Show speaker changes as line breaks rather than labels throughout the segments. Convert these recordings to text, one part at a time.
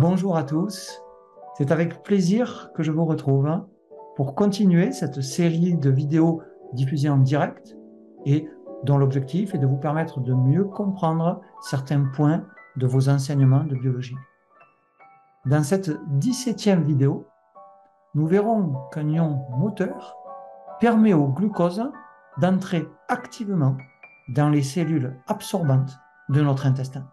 Bonjour à tous, c'est avec plaisir que je vous retrouve pour continuer cette série de vidéos diffusées en direct et dont l'objectif est de vous permettre de mieux comprendre certains points de vos enseignements de biologie. Dans cette 17e vidéo, nous verrons qu'un ion moteur permet au glucose d'entrer activement dans les cellules absorbantes de notre intestin.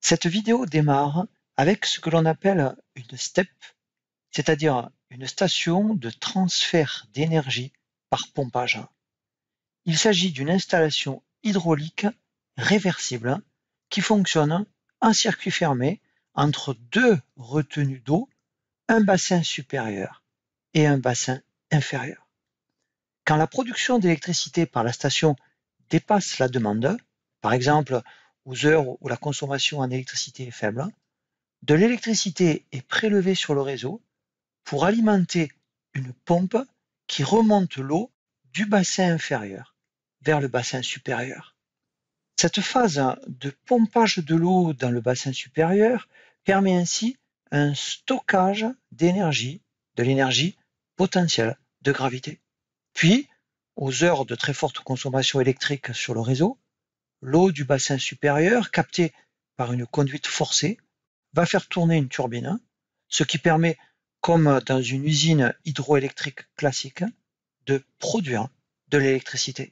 Cette vidéo démarre avec ce que l'on appelle une STEP, c'est-à-dire une station de transfert d'énergie par pompage. Il s'agit d'une installation hydraulique réversible qui fonctionne en circuit fermé entre deux retenues d'eau, un bassin supérieur et un bassin inférieur. Quand la production d'électricité par la station dépasse la demande, par exemple aux heures où la consommation en électricité est faible, de l'électricité est prélevée sur le réseau pour alimenter une pompe qui remonte l'eau du bassin inférieur vers le bassin supérieur. Cette phase de pompage de l'eau dans le bassin supérieur permet ainsi un stockage d'énergie, de l'énergie potentielle de gravité. Puis, aux heures de très forte consommation électrique sur le réseau, l'eau du bassin supérieur, captée par une conduite forcée, va faire tourner une turbine, ce qui permet, comme dans une usine hydroélectrique classique, de produire de l'électricité.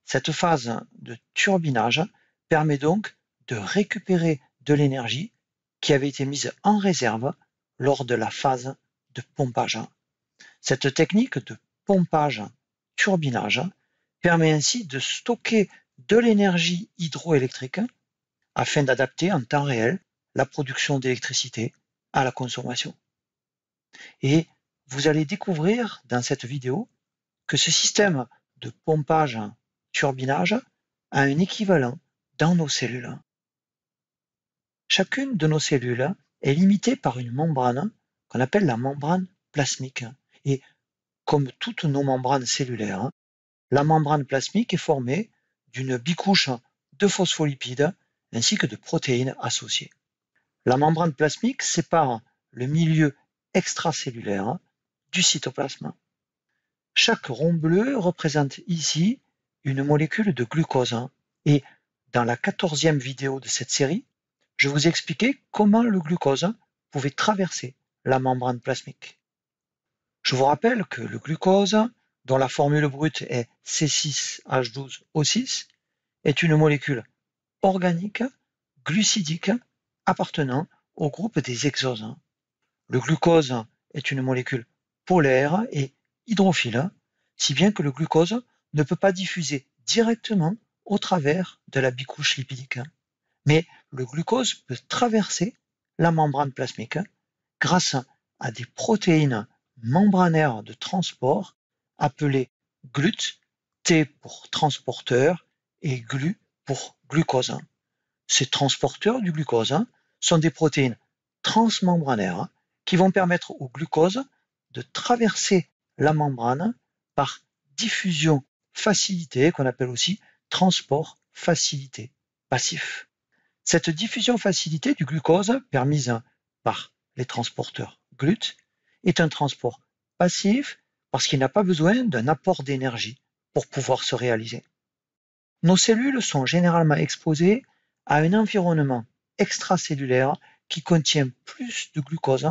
Cette phase de turbinage permet donc de récupérer de l'énergie qui avait été mise en réserve lors de la phase de pompage. Cette technique de pompage-turbinage permet ainsi de stocker de l'énergie hydroélectrique afin d'adapter en temps réel la production d'électricité à la consommation. Et vous allez découvrir dans cette vidéo que ce système de pompage-turbinage a un équivalent dans nos cellules. Chacune de nos cellules est limitée par une membrane qu'on appelle la membrane plasmique. Et comme toutes nos membranes cellulaires, la membrane plasmique est formée d'une bicouche de phospholipides ainsi que de protéines associées. La membrane plasmique sépare le milieu extracellulaire du cytoplasme. Chaque rond bleu représente ici une molécule de glucose. Et dans la 14e vidéo de cette série, je vous expliquais comment le glucose pouvait traverser la membrane plasmique. Je vous rappelle que le glucose, dont la formule brute est C6H12O6, est une molécule organique, glucidique, appartenant au groupe des hexoses. Le glucose est une molécule polaire et hydrophile, si bien que le glucose ne peut pas diffuser directement au travers de la bicouche lipidique. Mais le glucose peut traverser la membrane plasmique grâce à des protéines membranaires de transport appelées GLUT, T pour transporteur et GLU pour glucose. Ces transporteurs du glucose sont des protéines transmembranaires qui vont permettre au glucose de traverser la membrane par diffusion facilitée, qu'on appelle aussi transport facilité passif. Cette diffusion facilitée du glucose, permise par les transporteurs GLUT, est un transport passif parce qu'il n'a pas besoin d'un apport d'énergie pour pouvoir se réaliser. Nos cellules sont généralement exposées à un environnement extracellulaire qui contient plus de glucose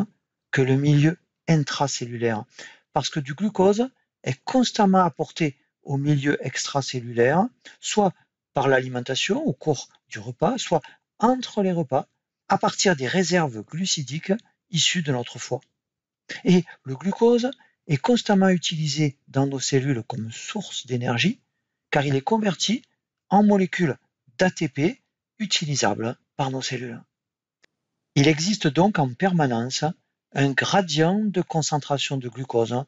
que le milieu intracellulaire, parce que du glucose est constamment apporté au milieu extracellulaire, soit par l'alimentation au cours du repas, soit entre les repas, à partir des réserves glucidiques issues de notre foie. Et le glucose est constamment utilisé dans nos cellules comme source d'énergie, car il est converti en molécules d'ATP utilisables par nos cellules. Il existe donc en permanence un gradient de concentration de glucose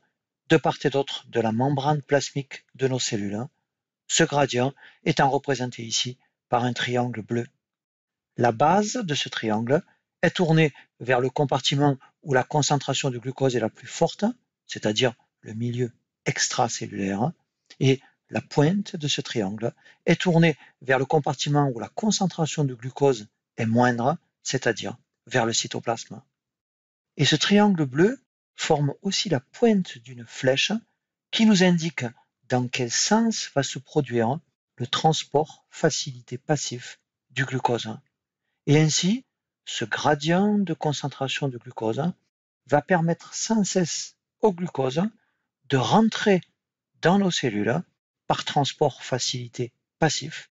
de part et d'autre de la membrane plasmique de nos cellules, ce gradient étant représenté ici par un triangle bleu. La base de ce triangle est tournée vers le compartiment où la concentration de glucose est la plus forte, c'est-à-dire le milieu extracellulaire, Et la pointe de ce triangle est tournée vers le compartiment où la concentration de glucose est moindre, c'est-à-dire vers le cytoplasme. Et ce triangle bleu forme aussi la pointe d'une flèche qui nous indique dans quel sens va se produire le transport facilité passif du glucose. Et ainsi, ce gradient de concentration de glucose va permettre sans cesse au glucose de rentrer dans nos cellules par transport facilité passif,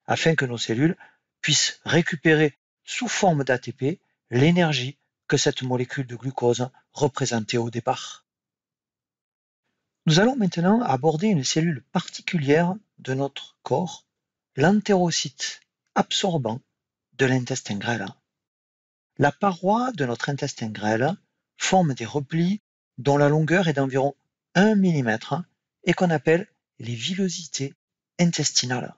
afin que nos cellules puissent récupérer sous forme d'ATP l'énergie que cette molécule de glucose représentait au départ. Nous allons maintenant aborder une cellule particulière de notre corps, l'entérocyte absorbant de l'intestin grêle. La paroi de notre intestin grêle forme des replis dont la longueur est d'environ 1 mm et qu'on appelle les villosités intestinales.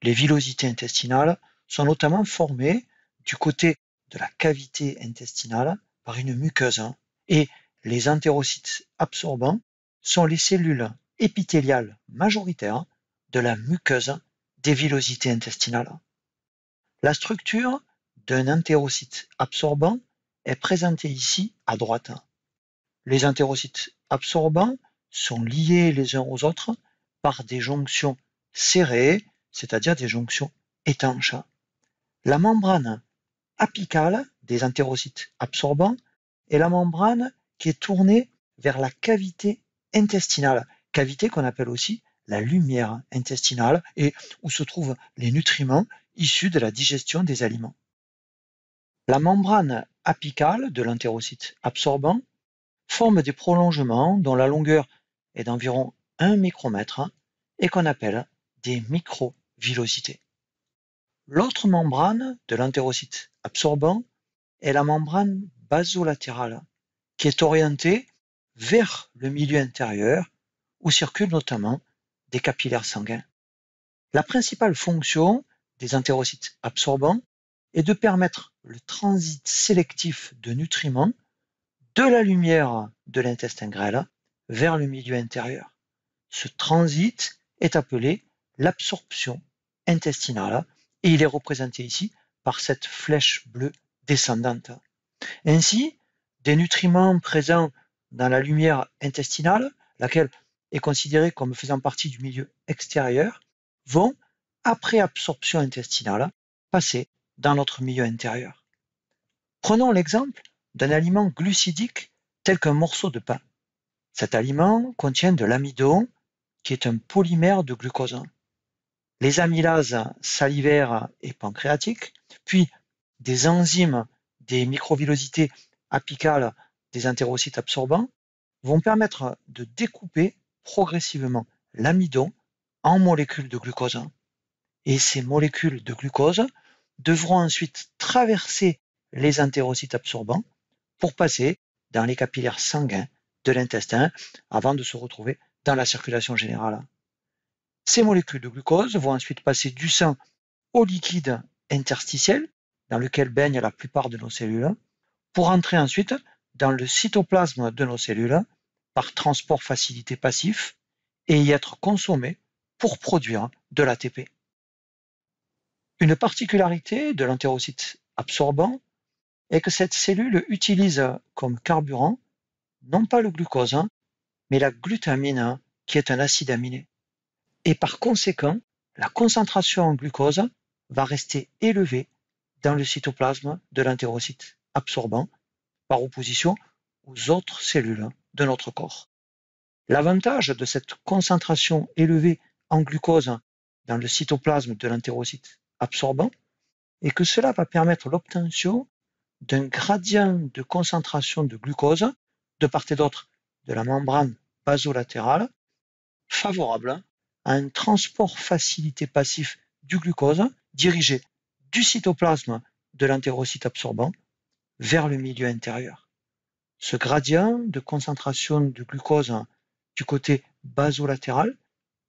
Les villosités intestinales sont notamment formées du côté de la cavité intestinale par une muqueuse et les entérocytes absorbants sont les cellules épithéliales majoritaires de la muqueuse des villosités intestinales. La structure d'un entérocyte absorbant est présentée ici à droite. Les entérocytes absorbants sont liés les uns aux autres par des jonctions serrées, c'est-à-dire des jonctions étanches. La membrane apicale des entérocytes absorbants est la membrane qui est tournée vers la cavité intestinale, cavité qu'on appelle aussi la lumière intestinale et où se trouvent les nutriments issus de la digestion des aliments. La membrane apicale de l'entérocyte absorbant forme des prolongements dont la longueur est d'environ 1 micromètre et qu'on appelle des microvillosités. L'autre membrane de l'entérocyte absorbant est la membrane basolatérale qui est orientée vers le milieu intérieur où circulent notamment des capillaires sanguins. La principale fonction des entérocytes absorbants est de permettre le transit sélectif de nutriments de la lumière de l'intestin grêle vers le milieu intérieur. Ce transit est appelé l'absorption intestinale et il est représenté ici par cette flèche bleue descendante. Ainsi, des nutriments présents dans la lumière intestinale, laquelle est considérée comme faisant partie du milieu extérieur, vont, après absorption intestinale, passer dans notre milieu intérieur. Prenons l'exemple d'un aliment glucidique tel qu'un morceau de pain. Cet aliment contient de l'amidon, qui est un polymère de glucose. Les amylases salivaires et pancréatiques, puis des enzymes des microvillosités apicales des entérocytes absorbants, vont permettre de découper progressivement l'amidon en molécules de glucose. Et ces molécules de glucose devront ensuite traverser les entérocytes absorbants pour passer dans les capillaires sanguins de l'intestin avant de se retrouver dans la circulation générale. Ces molécules de glucose vont ensuite passer du sang au liquide interstitiel dans lequel baignent la plupart de nos cellules pour entrer ensuite dans le cytoplasme de nos cellules par transport facilité passif et y être consommées pour produire de l'ATP. Une particularité de l'entérocyte absorbant est que cette cellule utilise comme carburant non pas le glucose, mais la glutamine qui est un acide aminé. Et par conséquent, la concentration en glucose va rester élevée dans le cytoplasme de l'entérocyte absorbant par opposition aux autres cellules de notre corps. L'avantage de cette concentration élevée en glucose dans le cytoplasme de l'entérocyte absorbant est que cela va permettre l'obtention d'un gradient de concentration de glucose de part et d'autre de la membrane basolatérale favorable à un transport facilité passif du glucose dirigé du cytoplasme de l'entérocyte absorbant vers le milieu intérieur. Ce gradient de concentration de glucose du côté basolatéral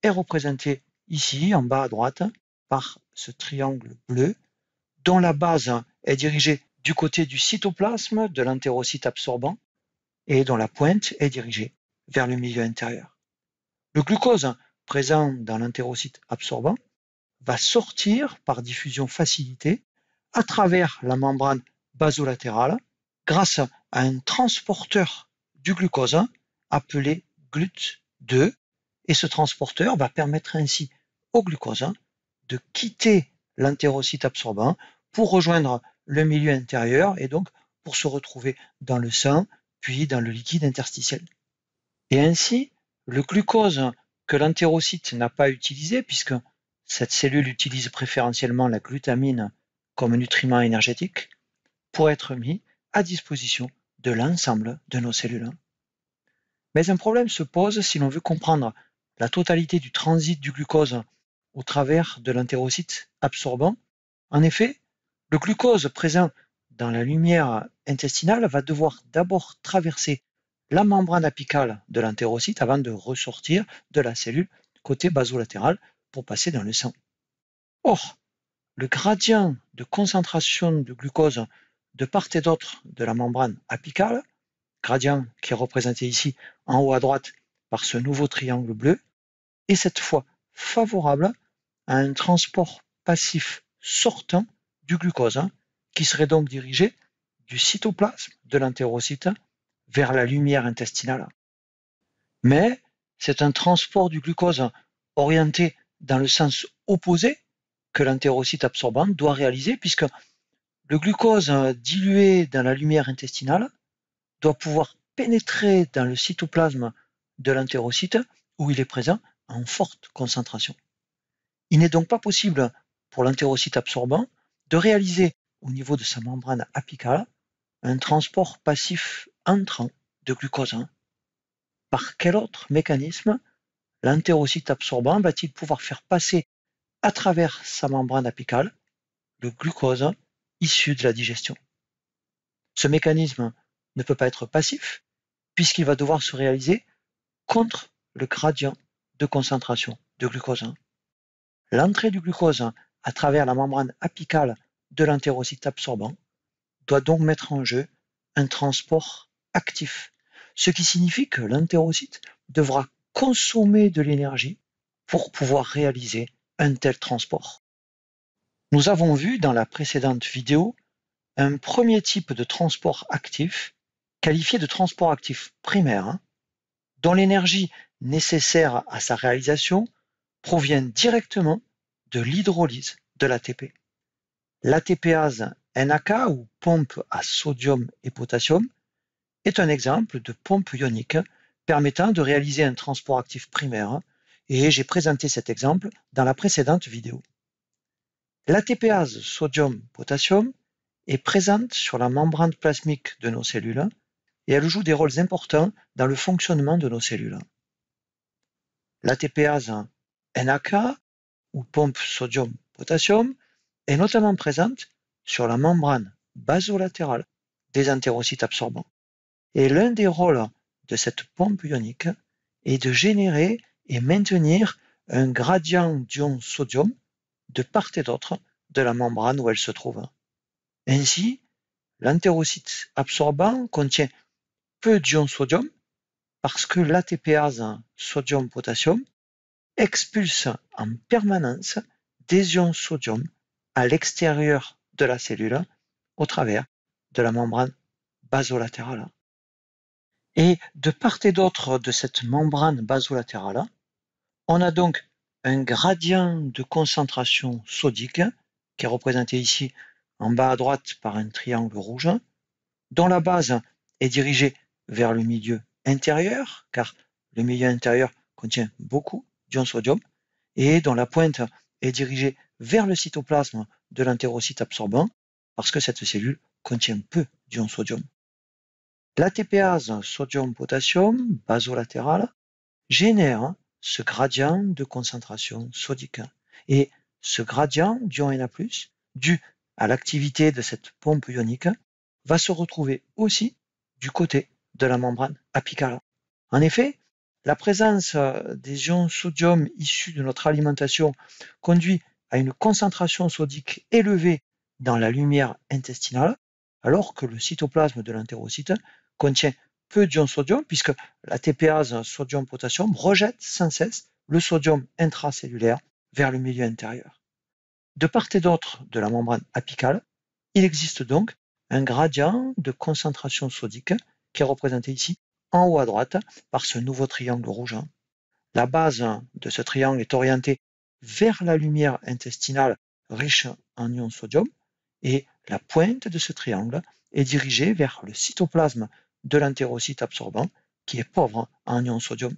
est représenté ici en bas à droite par ce triangle bleu dont la base est dirigée du côté du cytoplasme de l'entérocyte absorbant et dont la pointe est dirigée vers le milieu intérieur. Le glucose présent dans l'entérocyte absorbant va sortir par diffusion facilitée à travers la membrane basolatérale grâce à un transporteur du glucose appelé GLUT2, et ce transporteur va permettre ainsi au glucose de quitter l'entérocyte absorbant pour rejoindre le milieu intérieur et donc pour se retrouver dans le sang puis dans le liquide interstitiel. Et ainsi, le glucose que l'entérocyte n'a pas utilisé, puisque cette cellule utilise préférentiellement la glutamine comme nutriment énergétique, pourrait être mis à disposition de l'ensemble de nos cellules. Mais un problème se pose si l'on veut comprendre la totalité du transit du glucose au travers de l'entérocyte absorbant. En effet, le glucose présent dans la lumière intestinale va devoir d'abord traverser la membrane apicale de l'entérocyte avant de ressortir de la cellule côté basolatéral pour passer dans le sang. Or, le gradient de concentration de glucose de part et d'autre de la membrane apicale, gradient qui est représenté ici en haut à droite par ce nouveau triangle bleu, est cette fois favorable à un transport passif sortant du glucose, qui serait donc dirigé du cytoplasme de l'entérocyte vers la lumière intestinale. Mais c'est un transport du glucose orienté dans le sens opposé que l'entérocyte absorbant doit réaliser, puisque le glucose dilué dans la lumière intestinale doit pouvoir pénétrer dans le cytoplasme de l'entérocyte où il est présent en forte concentration. Il n'est donc pas possible pour l'entérocyte absorbant de réaliser au niveau de sa membrane apicale un transport passif entrant de glucose. Par quel autre mécanisme l'entérocyte absorbant va-t-il pouvoir faire passer à travers sa membrane apicale le glucose issu de la digestion? Ce mécanisme ne peut pas être passif puisqu'il va devoir se réaliser contre le gradient de concentration de glucose. L'entrée du glucose à travers la membrane apicale de l'entérocyte absorbant doit donc mettre en jeu un transport actif, ce qui signifie que l'entérocyte devra consommer de l'énergie pour pouvoir réaliser un tel transport. Nous avons vu dans la précédente vidéo un premier type de transport actif, qualifié de transport actif primaire, dont l'énergie nécessaire à sa réalisation provient directement de l'hydrolyse de l'ATP. L'ATPase NAK, ou pompe à sodium et potassium, est un exemple de pompe ionique permettant de réaliser un transport actif primaire, et j'ai présenté cet exemple dans la précédente vidéo. L'ATPase sodium-potassium est présente sur la membrane plasmique de nos cellules et elle joue des rôles importants dans le fonctionnement de nos cellules. L'ATPase NAK, ou pompe sodium-potassium, est notamment présente sur la membrane basolatérale des entérocytes absorbants. Et l'un des rôles de cette pompe ionique est de générer et maintenir un gradient d'ion sodium de part et d'autre de la membrane où elle se trouve. Ainsi, l'entérocyte absorbant contient peu d'ion sodium parce que l'ATPase sodium-potassium expulse en permanence des ions sodium à l'extérieur de la cellule au travers de la membrane basolatérale. Et de part et d'autre de cette membrane basolatérale, on a donc un gradient de concentration sodique qui est représenté ici en bas à droite par un triangle rouge, dont la base est dirigée vers le milieu intérieur, car le milieu intérieur contient beaucoup d'ion sodium, et dont la pointe est dirigée vers le cytoplasme de l'entérocyte absorbant, parce que cette cellule contient peu d'ion sodium. L'ATPase sodium-potassium basolatérale génère ce gradient de concentration sodique. Et ce gradient d'ion Na+, dû à l'activité de cette pompe ionique, va se retrouver aussi du côté de la membrane apicale. En effet, la présence des ions sodium issus de notre alimentation conduit à une concentration sodique élevée dans la lumière intestinale, alors que le cytoplasme de l'entérocyte contient peu d'ion sodium, puisque la TPase sodium-potassium rejette sans cesse le sodium intracellulaire vers le milieu intérieur. De part et d'autre de la membrane apicale, il existe donc un gradient de concentration sodique qui est représenté ici en haut à droite par ce nouveau triangle rouge. La base de ce triangle est orientée vers la lumière intestinale riche en ion sodium et la pointe de ce triangle est dirigée vers le cytoplasme de l'entérocyte absorbant qui est pauvre en ion sodium.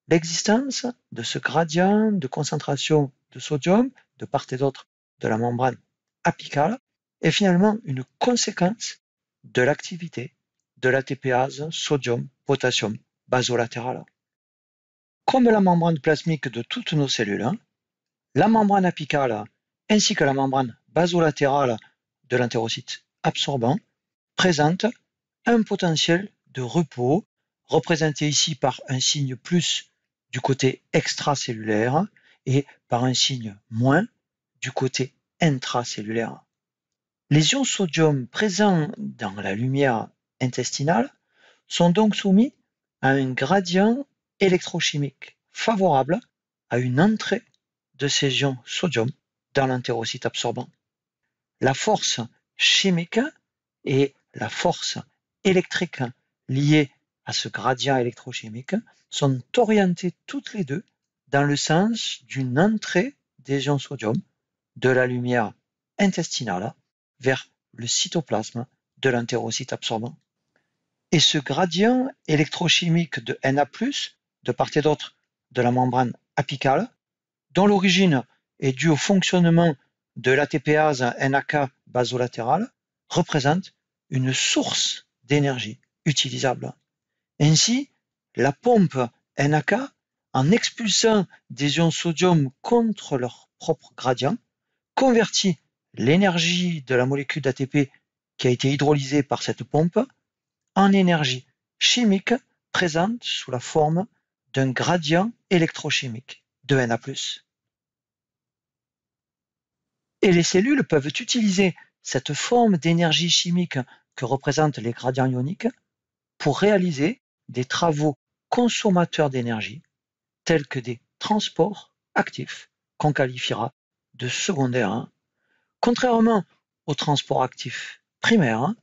L'existence de ce gradient de concentration de sodium de part et d'autre de la membrane apicale est finalement une conséquence de l'activité de l'ATPase sodium-potassium basolatérale. Comme la membrane plasmique de toutes nos cellules, la membrane apicale ainsi que la membrane basolatérale de l'entérocyte absorbant présentent un potentiel de repos représenté ici par un signe plus du côté extracellulaire et par un signe moins du côté intracellulaire. Les ions sodium présents dans la lumière intestinale sont donc soumis à un gradient électrochimique favorable à une entrée de ces ions sodium dans l'entérocyte absorbant. La force chimique et la force électrique liées à ce gradient électrochimique sont orientées toutes les deux dans le sens d'une entrée des ions sodium de la lumière intestinale vers le cytoplasme de l'entérocyte absorbant. Et ce gradient électrochimique de Na+, de part et d'autre de la membrane apicale, dont l'origine est due au fonctionnement de l'ATPase NAK basolatérale, représente une source d'énergie utilisable. Ainsi, la pompe NAK, en expulsant des ions sodium contre leur propre gradient, convertit l'énergie de la molécule d'ATP qui a été hydrolysée par cette pompe en énergie chimique présente sous la forme d'un gradient électrochimique de Na+. Et les cellules peuvent utiliser cette forme d'énergie chimique que représentent les gradients ioniques pour réaliser des travaux consommateurs d'énergie tels que des transports actifs qu'on qualifiera de secondaires. Contrairement aux transports actifs primaires,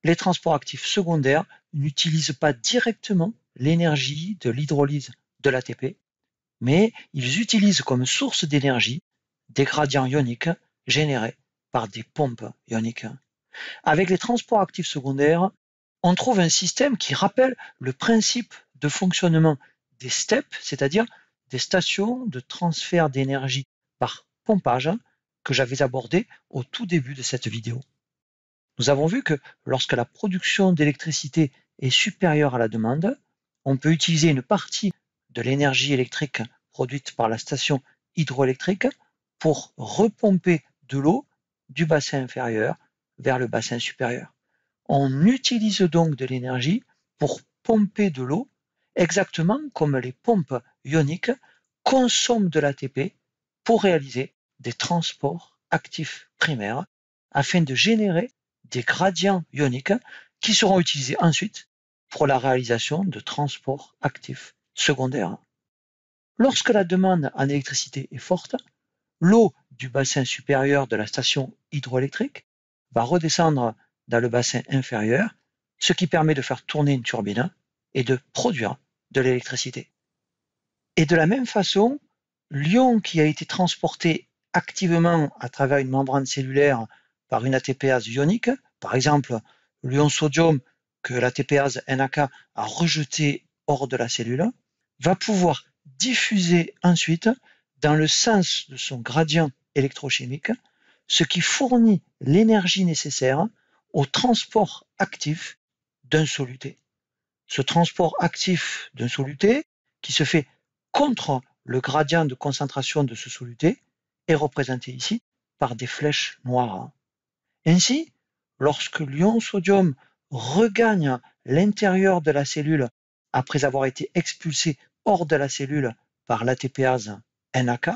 les transports actifs secondaires n'utilisent pas directement l'énergie de l'hydrolyse de l'ATP, mais ils utilisent comme source d'énergie des gradients ioniques générés par des pompes ioniques. Avec les transports actifs secondaires, on trouve un système qui rappelle le principe de fonctionnement des STEP, c'est-à-dire des stations de transfert d'énergie par pompage que j'avais abordé au tout début de cette vidéo. Nous avons vu que lorsque la production d'électricité est supérieure à la demande, on peut utiliser une partie de l'énergie électrique produite par la station hydroélectrique pour repomper de l'eau du bassin inférieur vers le bassin supérieur. On utilise donc de l'énergie pour pomper de l'eau exactement comme les pompes ioniques consomment de l'ATP pour réaliser des transports actifs primaires afin de générer des gradients ioniques qui seront utilisés ensuite pour la réalisation de transports actifs secondaires. Lorsque la demande en électricité est forte, l'eau du bassin supérieur de la station hydroélectrique va redescendre dans le bassin inférieur, ce qui permet de faire tourner une turbine et de produire de l'électricité. Et de la même façon, l'ion qui a été transporté activement à travers une membrane cellulaire par une ATPase ionique, par exemple l'ion sodium que l'ATPase NAK a rejeté hors de la cellule, va pouvoir diffuser ensuite dans le sens de son gradient électrochimique, ce qui fournit l'énergie nécessaire au transport actif d'un soluté. Ce transport actif d'un soluté, qui se fait contre le gradient de concentration de ce soluté, est représenté ici par des flèches noires. Ainsi, lorsque l'ion sodium regagne l'intérieur de la cellule après avoir été expulsé hors de la cellule par l'ATPase NAK,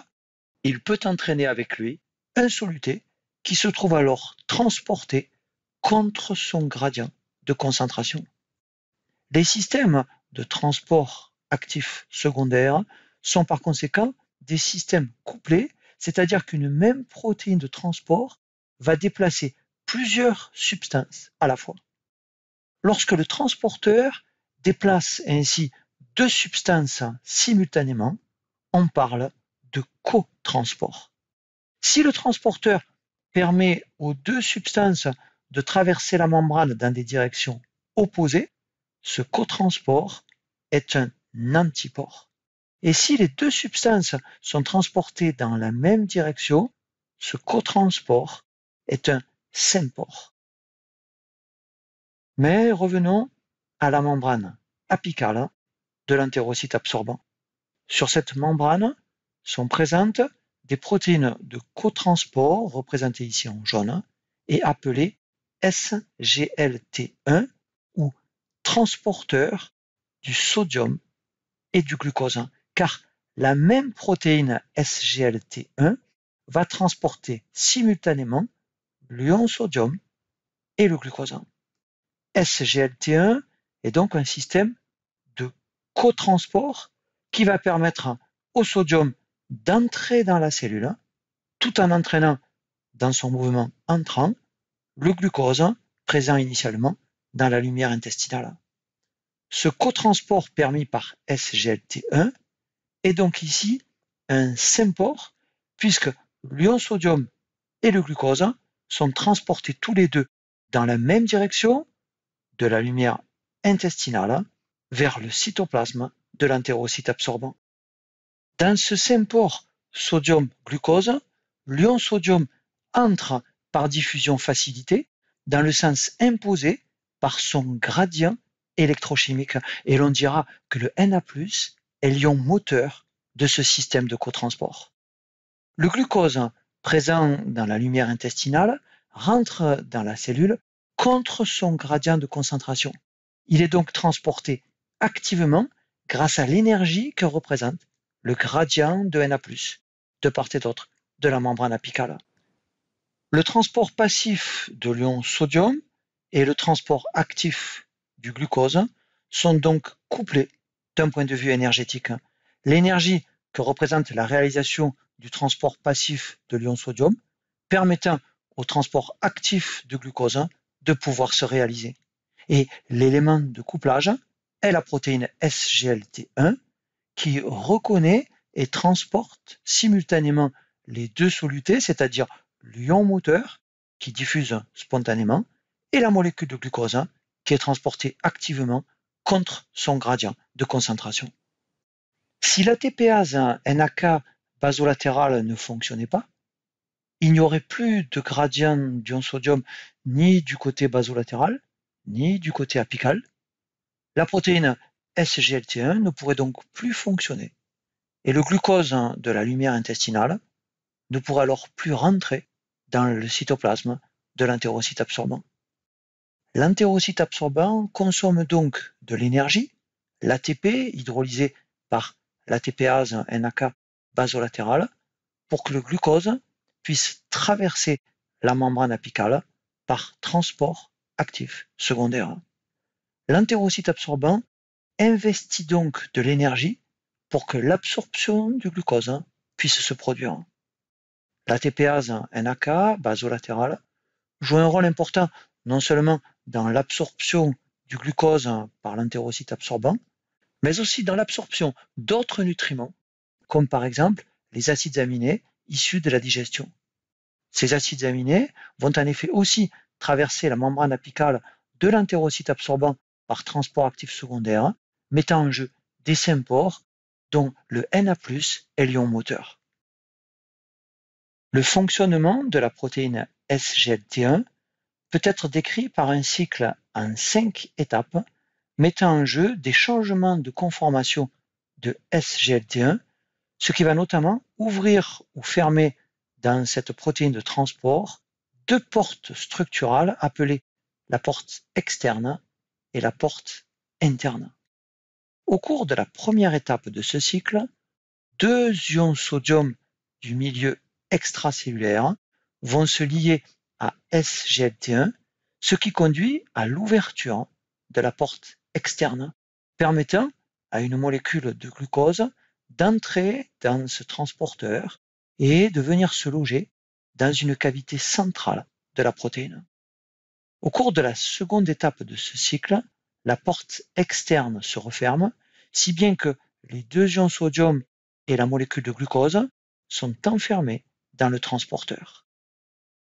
il peut entraîner avec lui un soluté qui se trouve alors transporté contre son gradient de concentration. Les systèmes de transport actif secondaire sont par conséquent des systèmes couplés, c'est-à-dire qu'une même protéine de transport va déplacer plusieurs substances à la fois. Lorsque le transporteur déplace ainsi deux substances simultanément, on parle de cotransport. Si le transporteur permet aux deux substances de traverser la membrane dans des directions opposées, ce cotransport est un antipore. Et si les deux substances sont transportées dans la même direction, ce cotransport est un sympore. Mais revenons à la membrane apicale de l'entérocyte absorbant. Sur cette membrane sont présentes des protéines de cotransport, représentées ici en jaune, et appelées SGLT1 ou transporteurs du sodium et du glucose, car la même protéine SGLT1 va transporter simultanément l'ion sodium et le glucose. SGLT1 est donc un système de cotransport qui va permettre au sodium d'entrer dans la cellule tout en entraînant dans son mouvement entrant le glucose présent initialement dans la lumière intestinale. Ce cotransport permis par SGLT1 est donc ici un sympore puisque l'ion sodium et le glucose sont transportés tous les deux dans la même direction de la lumière intestinale vers le cytoplasme de l'entérocyte absorbant. Dans ce sympore sodium-glucose, l'ion sodium entre par diffusion facilitée dans le sens imposé par son gradient électrochimique et l'on dira que le Na+ est l'ion moteur de ce système de cotransport. Le glucose présent dans la lumière intestinale rentre dans la cellule contre son gradient de concentration. Il est donc transporté activement grâce à l'énergie que représente le gradient de Na+, de part et d'autre de la membrane apicale. Le transport passif de l'ion sodium et le transport actif du glucose sont donc couplés d'un point de vue énergétique. L'énergie que représente la réalisation du transport passif de l'ion sodium permettant au transport actif de glucose de pouvoir se réaliser. Et l'élément de couplage est la protéine SGLT1 qui reconnaît et transporte simultanément les deux solutés, c'est-à-dire l'ion moteur qui diffuse spontanément et la molécule de glucose qui est transportée activement contre son gradient de concentration. Si l'ATPase NAK basolatéral ne fonctionnait pas, il n'y aurait plus de gradient d'ion sodium ni du côté basolatéral, ni du côté apical. La protéine SGLT1 ne pourrait donc plus fonctionner et le glucose de la lumière intestinale ne pourrait alors plus rentrer dans le cytoplasme de l'entérocyte absorbant. L'entérocyte absorbant consomme donc de l'énergie, l'ATP hydrolysé par l'ATPase NAK basolatéral, pour que le glucose puisse traverser la membrane apicale par transport actif secondaire. L'entérocyte absorbant investit donc de l'énergie pour que l'absorption du glucose puisse se produire. L'ATPase NAK basolatéral joue un rôle important non seulement dans l'absorption du glucose par l'entérocyte absorbant, mais aussi dans l'absorption d'autres nutriments, comme par exemple les acides aminés issus de la digestion. Ces acides aminés vont en effet aussi traverser la membrane apicale de l'entérocyte absorbant par transport actif secondaire, mettant en jeu des sympores dont le Na+ est l'ion moteur. Le fonctionnement de la protéine SGLT1 peut être décrit par un cycle en 5 étapes mettant en jeu des changements de conformation de SGLT1, ce qui va notamment ouvrir ou fermer dans cette protéine de transport deux portes structurales appelées la porte externe et la porte interne. Au cours de la première étape de ce cycle, deux ions sodium du milieu extracellulaire vont se lier à SGLT1, ce qui conduit à l'ouverture de la porte externe, permettant à une molécule de glucose d'entrer dans ce transporteur et de venir se loger dans une cavité centrale de la protéine. Au cours de la seconde étape de ce cycle, la porte externe se referme, si bien que les deux ions sodium et la molécule de glucose sont enfermés dans le transporteur.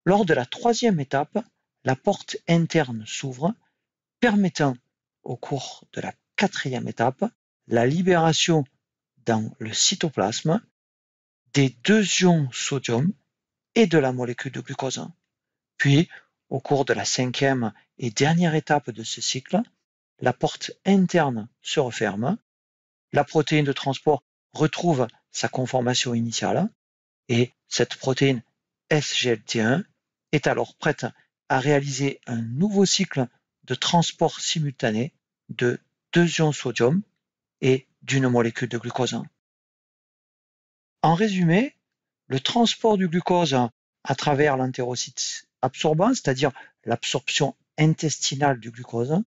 Lors de la troisième étape, la porte interne s'ouvre, permettant au cours de la quatrième étape la libération dans le cytoplasme des deux ions sodium et de la molécule de glucose. Puis, au cours de la cinquième et dernière étape de ce cycle, la porte interne se referme, la protéine de transport retrouve sa conformation initiale et cette protéine SGLT1 est alors prête à réaliser un nouveau cycle de transport simultané de deux ions sodium et d'une molécule de glucose. En résumé, le transport du glucose à travers l'entérocyte absorbant, c'est-à-dire l'absorption intestinale du glucose,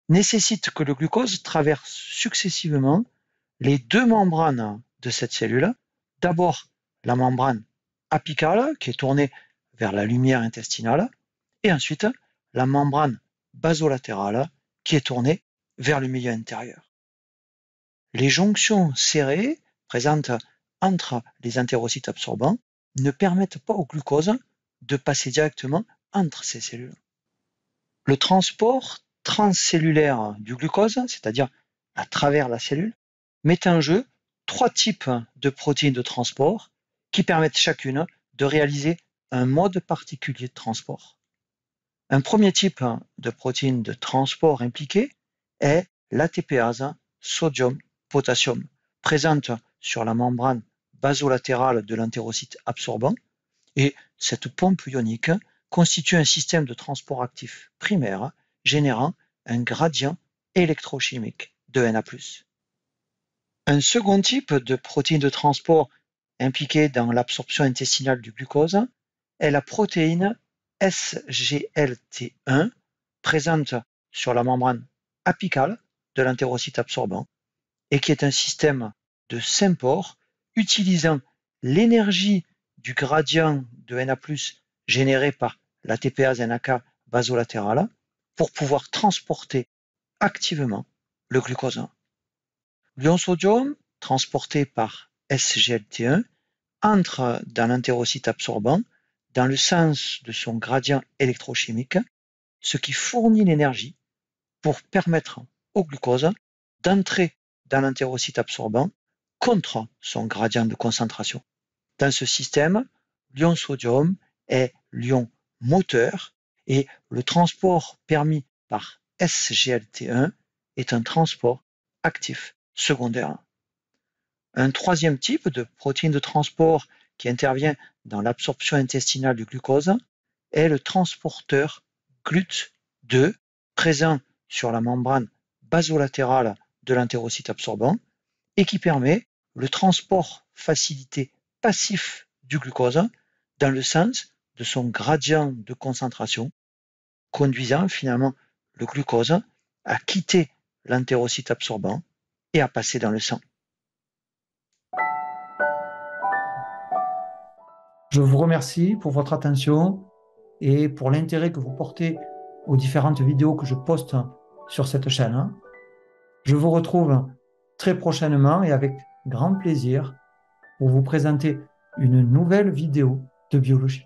nécessite que le glucose traverse successivement les deux membranes de cette cellule. D'abord la membrane apicale qui est tournée vers la lumière intestinale et ensuite la membrane basolatérale qui est tournée vers le milieu intérieur. Les jonctions serrées présentes entre les entérocytes absorbants ne permettent pas au glucose de passer directement entre ces cellules. Le transport transcellulaire du glucose, c'est-à-dire à travers la cellule, met en jeu trois types de protéines de transport qui permettent chacune de réaliser un mode particulier de transport. Un premier type de protéine de transport impliqué est l'ATPase sodium-potassium, présente sur la membrane basolatérale de l'entérocyte absorbant, et cette pompe ionique constitue un système de transport actif primaire générant un gradient électrochimique de Na+. Un second type de protéine de transport impliquée dans l'absorption intestinale du glucose est la protéine SGLT1 présente sur la membrane apicale de l'entérocyte absorbant et qui est un système de Sempor utilisant l'énergie du gradient de Na+ généré par l'ATPase NAK basolatérale pour pouvoir transporter activement le glucose. L'ion sodium, transporté par SGLT1, entre dans l'entérocyte absorbant dans le sens de son gradient électrochimique, ce qui fournit l'énergie pour permettre au glucose d'entrer dans l'entérocyte absorbant contre son gradient de concentration. Dans ce système, l'ion sodium est l'ion moteur et le transport permis par SGLT1 est un transport actif secondaire. Un troisième type de protéine de transport qui intervient dans l'absorption intestinale du glucose est le transporteur GLUT2 présent sur la membrane basolatérale de l'entérocyte absorbant et qui permet le transport facilité passif du glucose dans le sens de son gradient de concentration, conduisant finalement le glucose à quitter l'entérocyte absorbant et à passer dans le sang.
Je vous remercie pour votre attention et pour l'intérêt que vous portez aux différentes vidéos que je poste sur cette chaîne. Je vous retrouve très prochainement et avec grand plaisir pour vous présenter une nouvelle vidéo de biologie.